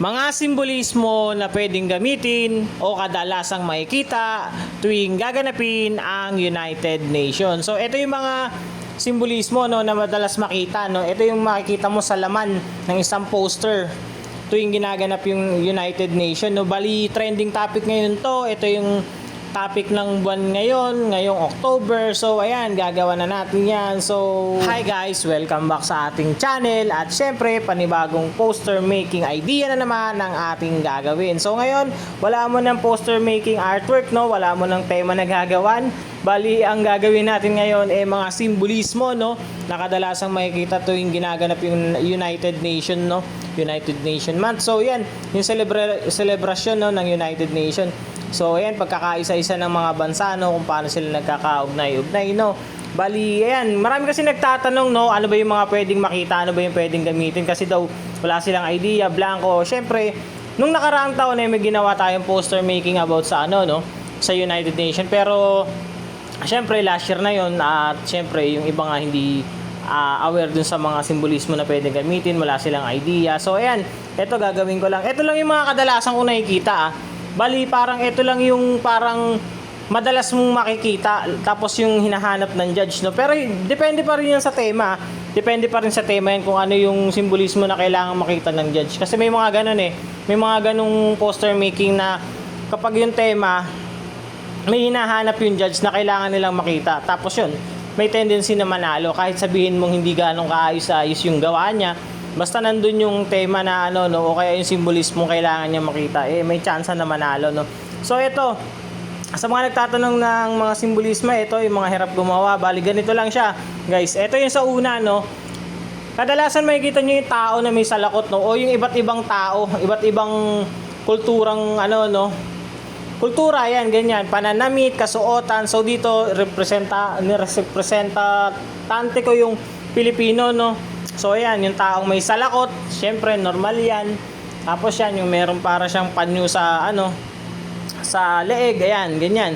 Mga simbolismo na pwedeng gamitin o kadalasang makikita tuwing gaganapin ang United Nations. So ito yung mga simbolismo na madalas makita. Ito yung makikita mo sa laman ng isang poster tuwing ginaganap yung United Nations. Bali trending topic ngayon to. Ito yung topic ng buwan ngayong October. So ayan, gagawa na natin yan. So hi guys, welcome back sa ating channel. At syempre, panibagong poster making idea na naman ang ating gagawin. So ngayon, wala mo ng poster making artwork, wala mo ng tema na gagawan. Bali, ang gagawin natin ngayon ay mga simbolismo na kadalasang makikita tuwing ginaganap yung United Nation United Nation Month. So yan, yung celebration ng United Nation. So ayan, pagkakaisa-isa ng mga bansa kung paano sila nagkakaugnay-ugnay Bali, ayan, marami kasi nagtatanong ano ba yung mga pwedeng makita, ano ba yung pwedeng gamitin kasi daw wala silang idea, blanco. Syempre, nung nakaraang taon may ginawa tayong poster making about sa sa United Nation, pero syempre last year na yon at syempre yung iba nga hindi aware dun sa mga simbolismo na pwedeng gamitin, wala silang idea. So ayan, ito gagawin ko lang. Ito lang yung mga kadalasan ko nakikita Bali, parang ito lang yung parang madalas mong makikita, tapos yung hinahanap ng judge Pero depende pa rin yan sa tema. Depende pa rin sa tema yan kung ano yung simbolismo na kailangan makita ng judge. Kasi may mga ganun may mga ganung poster making na kapag yung tema may hinahanap yung judge na kailangan nilang makita. Tapos yun, may tendency na manalo kahit sabihin mong hindi ganong kaayos-ayos yung gawa niya. Basta nandun yung tema na o kaya yung simbolismo kailangan niya makita, may chance na manalo So ito, sa mga nagtatanong ng mga simbolismo, ito yung mga hirap gumawa. Bali ganito lang siya, guys. Ito yung sa una kadalasan makikita niyo yung tao na may salakot o yung iba't ibang tao, iba't ibang kulturang kultura yan, ganyan, pananamit, kasuotan. So dito representante ko yung Pilipino So ayan, yung taong may salakot, syempre normal yan. Tapos yan, yung meron para siyang panyo sa sa leeg, ayan, ganyan.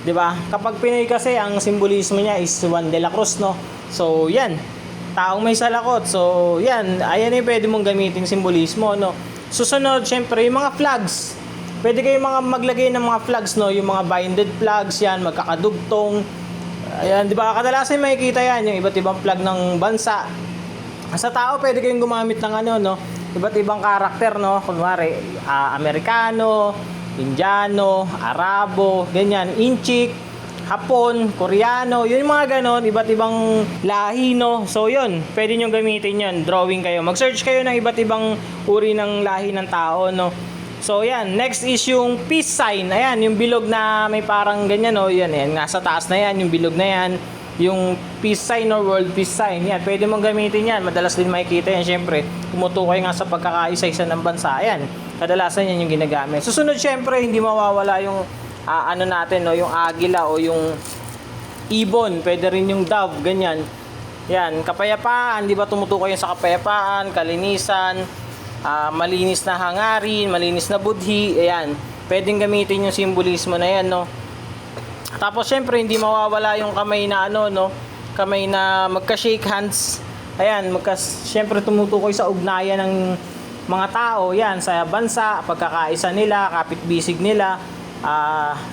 'Di ba? Kapag Pinoy kasi ang simbolismo niya is Juan de la Cruz, So yan, taong may salakot. So yan, ayan yung pwede mong gamitin simbolismo, Susunod, syempre yung mga flags. Pwede kayong maglagay ng mga flags, yung mga binded flags yan, magkakadugtong. Ayan, 'di ba? Kadalasan makikita yan, yung iba't ibang flag ng bansa. Sa tao, pwede kayong gumamit ng iba't ibang karakter, Kunwari, Amerikano, Indiano, Arabo, ganyan, Inchik, Hapon, Koreano, yun yung mga ganon, iba't ibang lahi, So yun, pwede nyo gamitin yun, drawing kayo. Mag-search kayo ng iba't ibang uri ng lahi ng tao, So yan, next is yung peace sign. Ayan, yung bilog na may parang ganyan, yan, nasa taas na yan, yung bilog na yan. Yung peace sign or world peace sign, yan, pwede mong gamitin yan. Madalas din makikita yan, syempre tumutukoy nga sa pagkakaisa-isa ng bansa. Yan, kadalasan yan yung ginagamit. Susunod, syempre hindi mawawala yung natin, yung agila o yung ibon. Pwede rin yung dove, ganyan. Yan, kapayapaan, di ba tumutukoy yan sa kapayapaan, kalinisan, malinis na hangarin, malinis na budhi. Ayan, pwedeng gamitin yung simbolismo na yan, Tapos syempre hindi mawawala yung kamay na kamay na magka-shake hands. Ayan, syempre tumutukoy sa ugnayan ng mga tao, yan, sa bansa, pagkakaisa nila, kapitbisig nila.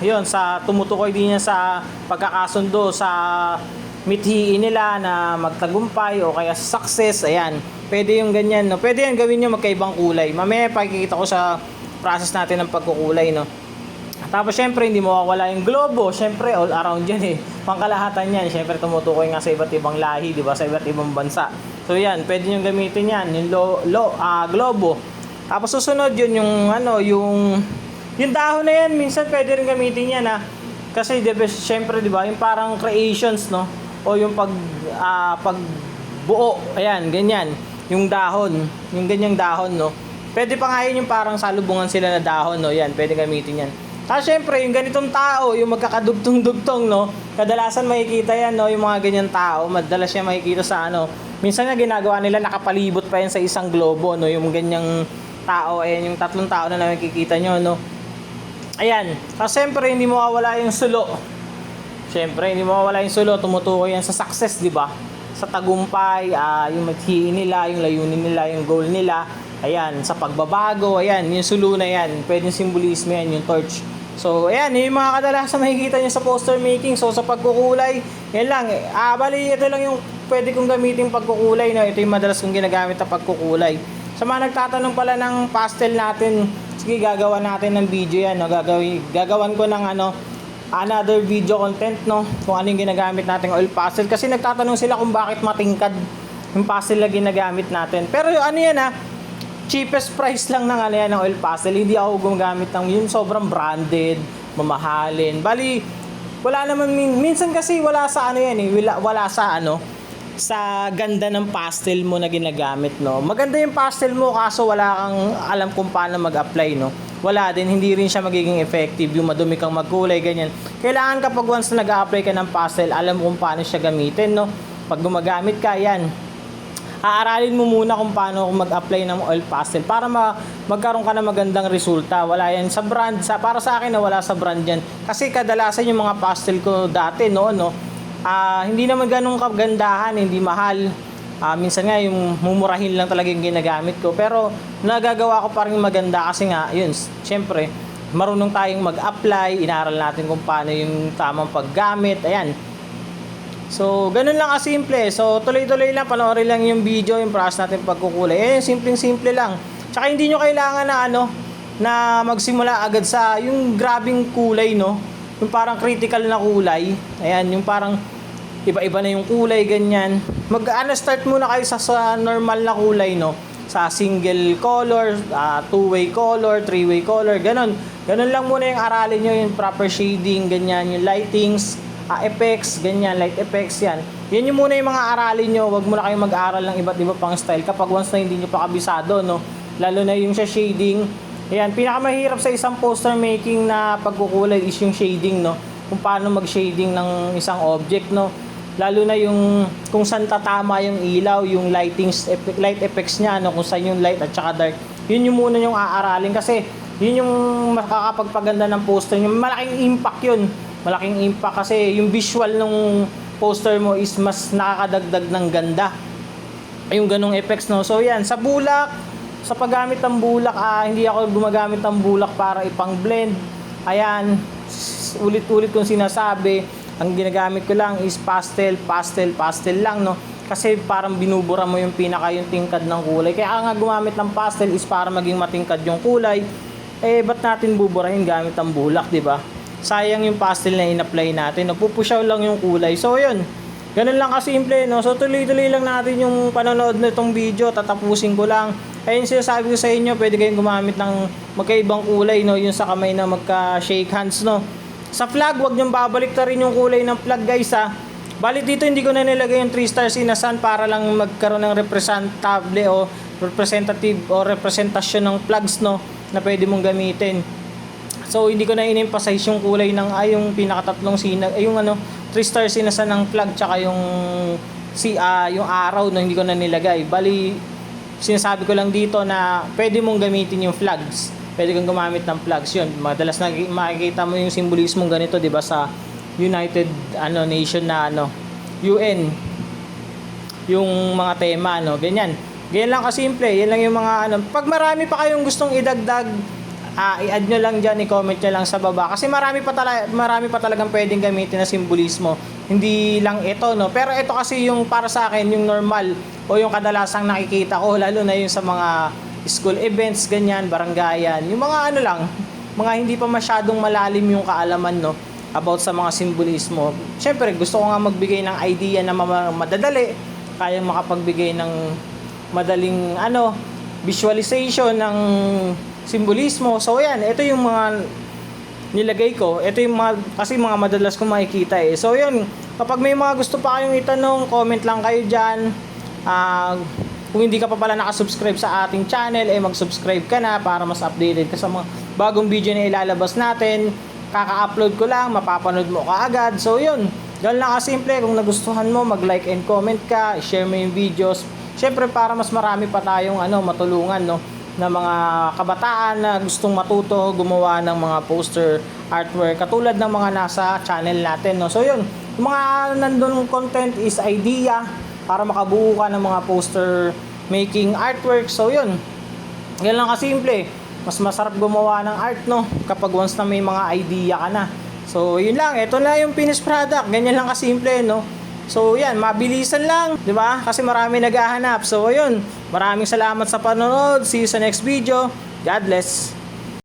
Yun, tumutukoy din yan sa pagkakasundo sa mithiin nila na magtagumpay o kaya success. Ayan, pwede yung ganyan, Pwede yan gawin nyo magkaibang kulay. Mamaya pakikita ko sa process natin ng pagkukulay, Tapos syempre hindi mawawala yung globo. Syempre all around yan Pangkalahatan yan. Syempre tumutukoy nga sa iba't ibang lahi, di ba? Sa iba't ibang bansa. So yan, pwede nyo gamitin yan, yung globo. Tapos susunod yun yung dahon na yan, minsan pwede rin gamitin yan Kasi syempre di ba, yung parang creations o yung pagbuo. Ayan, ganyan. Yung dahon, yung ganyang dahon Pwede pa nga yun yung parang salubungan sila na dahon Yan, pwede gamitin yan. Syempre, yung ganitong tao, yung magkakadugtong-dugtong, kadalasan makikita yan, yung mga ganyan tao, madalas siya makikita sa minsan nga ginagawa nila, nakapalibot pa yan sa isang globo, yung ganyang tao, ayan, yung tatlong tao na nakikita nyo, Ayan, syempre, hindi mawawala yung sulo. Syempre, hindi mawawala yung sulo, tumutukoy yan sa success, di ba? Sa tagumpay, yung maghiin nila, yung layunin nila, yung goal nila. Ayan, sa pagbabago, ayan, yung sulo na yan, pwedeng simbolismo yan, yung torch. So, ayan, yung mga kadalasan makikita nyo sa poster making. So, sa pagkukulay, yan lang. Bali, ito lang yung pwede kong gamitin pagkukulay, no? Ito yung madalas kong ginagamit na pagkukulay. Sa mga nagtatanong pala ng pastel natin, sige, gagawa natin ng video yan, no? Gagawan ko ng another video content, no? Kung ano yung ginagamit nating oil pastel. Kasi nagtatanong sila kung bakit matingkad yung pastel na ginagamit natin. Pero ano yan, cheapest price lang ng yan ng oil pastel. Hindi ako gumagamit ng yung sobrang branded, mamahalin. Bali, wala naman minsan kasi wala sa yan wala sa sa ganda ng pastel mo na ginagamit, no. Maganda yung pastel mo kaso wala kang alam kung paano mag-apply, no. Wala din, hindi rin siya magiging effective yung madumi kang magkulay ganyan. Kailangan kapag once na nag-a-apply ka ng pastel, alam kung paano siya gamitin, no. Pag gumagamit ka yan, aaralin mo muna kung paano mag-apply ng oil pastel para magkaroon ka ng magandang resulta. Wala yan sa brand. Para sa akin, wala sa brand yan. Kasi kadalasan yung mga pastel ko dati noon, hindi naman ganun kagandahan, hindi mahal. Minsan nga yung mumurahin lang talaga yung ginagamit ko. Pero nagagawa ko pa rin maganda kasi nga, yun, syempre, marunong tayong mag-apply. Inaral natin kung paano yung tamang paggamit. Ayan. So, ganun lang kasimple. So, tuloy-tuloy lang, panoorin lang yung video, yung process natin pagkukulay. Simpleng-simple lang. Tsaka hindi nyo kailangan na magsimula agad sa yung grabing kulay, no? Yung parang critical na kulay. Ayan, yung parang iba-iba na yung kulay, ganyan. Start muna kayo sa normal na kulay, no? Sa single color, two-way color, three-way color, ganun. Ganun lang muna yung aralin nyo, yung proper shading, ganyan, yung lightings, effects, ganyan, light effects yan. Yan yung muna yung mga aralin nyo. Huwag muna kayong mag-aral ng iba't iba pang style kapag once na hindi nyo pa kabisado, no? Lalo na yung sa shading. Ayan, pinakamahirap sa isang poster making na pagkukulay is yung shading, no? Kung paano mag-shading ng isang object, no? Lalo na yung kung saan tatama yung ilaw, yung light effects niya, no? Kung saan yung light at saka dark. Yun yung muna yung aaralin kasi yun yung makakapagpaganda ng poster nyo. Malaking impact yun. Malaking impact kasi yung visual ng poster mo is mas nakakadagdag ng ganda. Yung ganong effects, no. So yan, sa bulak, sa paggamit ng bulak, hindi ako gumagamit ng bulak para ipang blend. Ayan, ulit-ulit kong sinasabi, ang ginagamit ko lang is pastel lang, no. Kasi parang binubura mo yung yung tingkad ng kulay. Kaya nga gumamit ng pastel is para maging matingkad yung kulay. Ba't natin buburahin gamit ang bulak, di ba? Sayang yung pastel na in-apply natin. Pupusyaw lang yung kulay. So, yun. Ganun lang kasimple, no? So, tuloy-tuloy lang natin yung panonood na itong video. Tatapusin ko lang. Ayun, sinasabi ko sa inyo, pwede kayong gumamit ng magkaibang kulay, no? Yung sa kamay na magka-shake hands, no? Sa flag, wag niyong babalik na rin yung kulay ng flag, guys, Bali dito, hindi ko na nilagay yung 3 stars inasan para lang magkaroon ng representable o representative o representasyon ng flags, no? Na pwede mong gamitin. So, hindi ko na in-emphasize yung kulay ng yung pinakatatlong yung 3 stars sinasan ng flag tsaka yung yung araw, no, hindi ko na nilagay. Bali, sinasabi ko lang dito na pwede mong gamitin yung flags. Pwede kang gumamit ng flags yun. Madalas na makikita mo yung simbolismong ganito, 'di ba, sa United Nation na UN. Yung mga tema, ganyan. Ganyan lang kasimple. Yan lang yung mga pag marami pa kayong gustong idagdag, i-add nyo lang dyan, i-comment nyo lang sa baba. Kasi marami pa talagang pwedeng gamitin na simbolismo. Hindi lang ito, no? Pero ito kasi yung para sa akin, yung normal o yung kadalasang nakikita ko, lalo na yung sa mga school events, ganyan, barangayan. Yung mga mga hindi pa masyadong malalim yung kaalaman, no? About sa mga simbolismo. Siyempre, gusto ko nga magbigay ng idea na madadali. Kayang makapagbigay ng madaling, visualization ng simbolismo. So yan, ito yung mga nilagay ko. Ito yung kasi mga madalas kong makikita So yun, kapag may mga gusto pa kayong itanong, comment lang kayo dyan. Kung hindi ka pa pala nakasubscribe sa ating channel, mag-subscribe ka na para mas updated ka sa mga bagong video na ilalabas natin. Kaka-upload ko lang, mapapanood mo kaagad. So yun, ganun lang kasimple. Kung nagustuhan mo, mag-like and comment ka, share mo yung videos. Syempre para mas marami pa tayong matulungan, no, na mga kabataan na gustong matuto gumawa ng mga poster artwork katulad ng mga nasa channel natin, no. So yun, yung mga nandun content is idea para makabuo ka ng mga poster making artwork. So yun, Yan lang kasimple. Mas masarap gumawa ng art, no? Kapag once na may mga idea ka na. So, yun lang. Ito na yung finished product. Ganyan lang kasimple, no? So, yan. Mabilisan lang. Di ba? Kasi marami naghahanap. So, yun. Maraming salamat sa panonood. See you sa next video. God bless.